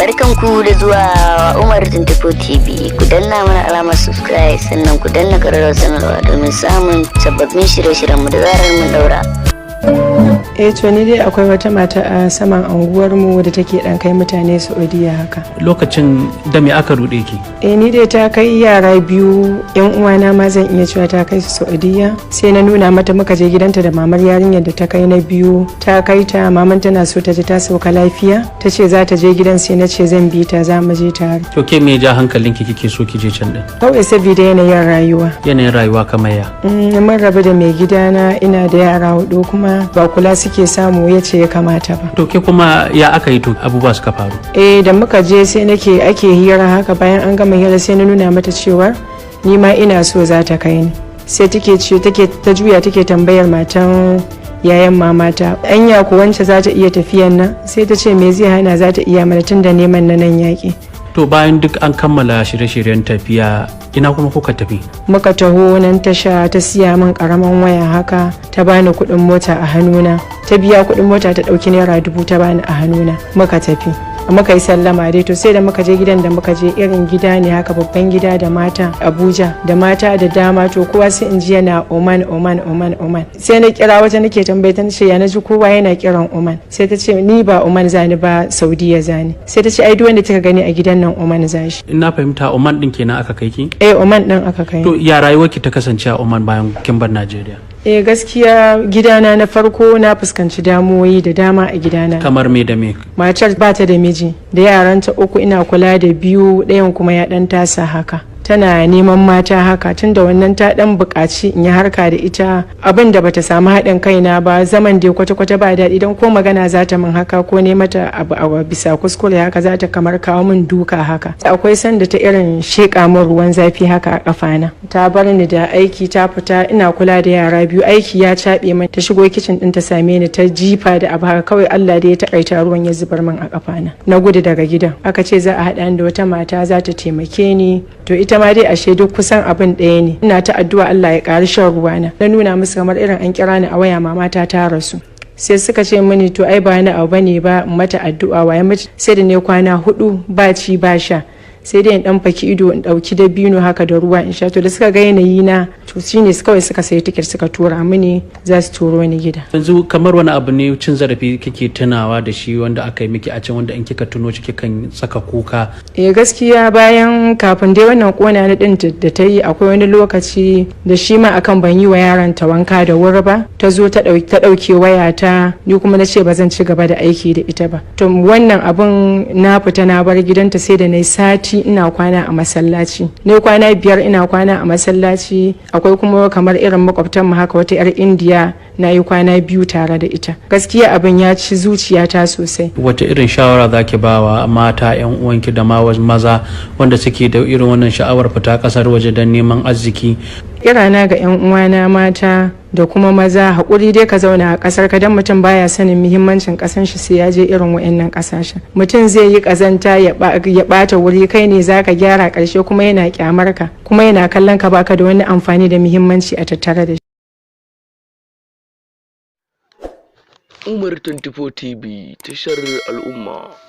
Barkanku da zuwa Umar 24 TV. Ku danna mana alamar subscribe sannan ku danna ƙararrawar sanarwa domin samun sababbin shirye-shiryenmu da zarar mun daura. To ni dai akwai wata mata a saman anguwarmu da take dan kai mutane Saudiya haka. Lokacin da me aka rude ki? Ni dai ta kai yara biyu, yan uwana ma zan iya cewa ta kai su Saudiya. Sai na nuna mata muka je gidanta da mamar yarinyar da ta kai na biyu. Ta kai ta maman tana so ta ji ta sauka lafiya. Ta ce za ta je gidan, sai na ce zan bi ta, za mu je tare. To ke me ja hankalinki kike so ki je can din? Kawai saboda yanayin rayuwa. Yanayin rayuwa kamar ya? Mun rabu da mai gidana, ina da yara hudu kuma ba kula suke samu yace ya kamata ba. To ke kuma ya aka yi to abubuwa suka faru? Da muka je sai ake hira haka, bayan an gama hira sai na nuna mata cewa ni ma ina so za ta kai ni. Sai ta juya take tambayar matan yayan mamata, anya ku wance za ta iya tafiyan nan? Sai ta ce me zai hana, za ta iya mana tunda neman nan yaƙi. To bayan duk an kammala shirye-shiryen tafiya, ina kuma kuka tafi? Muka taho nan tasha, ta siya min karaman waya haka, ta bani kuɗin mota a hannuna, ta biya kuɗin mota, ta ɗauki naira 1000 ta bani a hannuna, muka tafi. Muka yi sallama dai, to sai da muka je gidan da muka je, irin gida ne haka babban gida da mata Abuja da mata da dama, to kowa sai in ji yana Oman. Sai na kira wata nake tambaye ta, ce ya naji kowa yana kiran Oman. Sai ta ce ni ba Oman zani ba, Saudiya zani. Sai ta ce ai duk wanda kika gani a gidan nan Oman zashi. Ina fahimta Oman din kenan aka kai ki? Oman din aka kai. To ya rayuwarki ta kasance a Oman bayan kin bar Najeriya? Gaskiya gidana na farko na fuskanci damuwoyi da dama a gidana. Kamar me da me? Matar ba ta da miji, da yaranta 3 ina kula da 2, ɗayan kuma ya ɗan tasa haka. Tana neman mata haka, tunda wannan ta dan buƙaci in yi harka da ita, abin da bata samu haɗin kaina ba, zaman dai kwata-kwata ba daɗi. Idan ko magana za ta min haka ko ne mata abu a bisa kuskure haka, za ta kamar kawo min duka haka. Akwai sanda ta irin sheƙa min ruwan zafi haka a kafana. Ta bar ni da aiki, ta fita, ina kula da yara 2, aiki ya caɓe min. Ta shigo kicin ɗin ta same ni, ta jifa da abu haka, kawai Allah da ya taƙaita ruwan ya zubar min a kafana. Na gudu daga gidan, aka ce za a haɗa ni da wata mata za ta taimake ni. To ita ma dai ashe duk kusan abin ɗaya ne. Ina ta addu'a Allah ya ƙari shan ruwana. Na nuna musu kamar irin an kira ni a waya mamata ta rasu. Sai suka ce mini to ai ba ni abu bane ba, mata addu'a waye mace. Sai da ne kwana 4 ba ci ba sha. Sai dai in dan faki ido, in dauki dabino haka da ruwa in sha. To da suka ga yanayi na, to shine kawai suka sayi tiket suka tura mini, za su turo ni gida. Yanzu kamar wani abu ne cin zarafi kike tunawa da shi wanda aka yi miki a can, wanda in kika tuno shi kikan saka kuka? Gaskiya bayan kafin dai wannan kona na din da ta yi, akwai wani lokaci da shi ma akan ban yi wa yaron ta wanka da wuri ba, ta zo ta dauke wayata, ni kuma na ce ba zan ci gaba da aiki da ita ba. To wannan abun na fita na bar gidanta, sai da nayi sati ina kwana a masallaci, ne kwana 5 ina kwana a masallaci. Akwai kuma kamar irin makwabtan mu haka, wata yar Indiya na yi kwana 2 tare da ita. Gaskiya abin ya ci zuciyata sosai. Wata irin shawara zaki bawa mata yan uwanki da ma maza wanda suke da irin wannan sha'awar fita kasar waje don neman arziki? Kirana ga yan uwana mata da kuma maza, haƙuri dai ka zauna a ƙasar ka, dan mutum baya sanin muhimmancin ƙasan shi sai ya je irin wayannan ƙasashen. Mutum zai yi ƙazanta ya ɓata wuri, kai ne zaka gyara, ƙarshe kuma yana kyamar ka, kuma yana kallon ka baka da wani amfani da muhimmanci a tattare da shi. Umar 24 TV, tashar al'umma.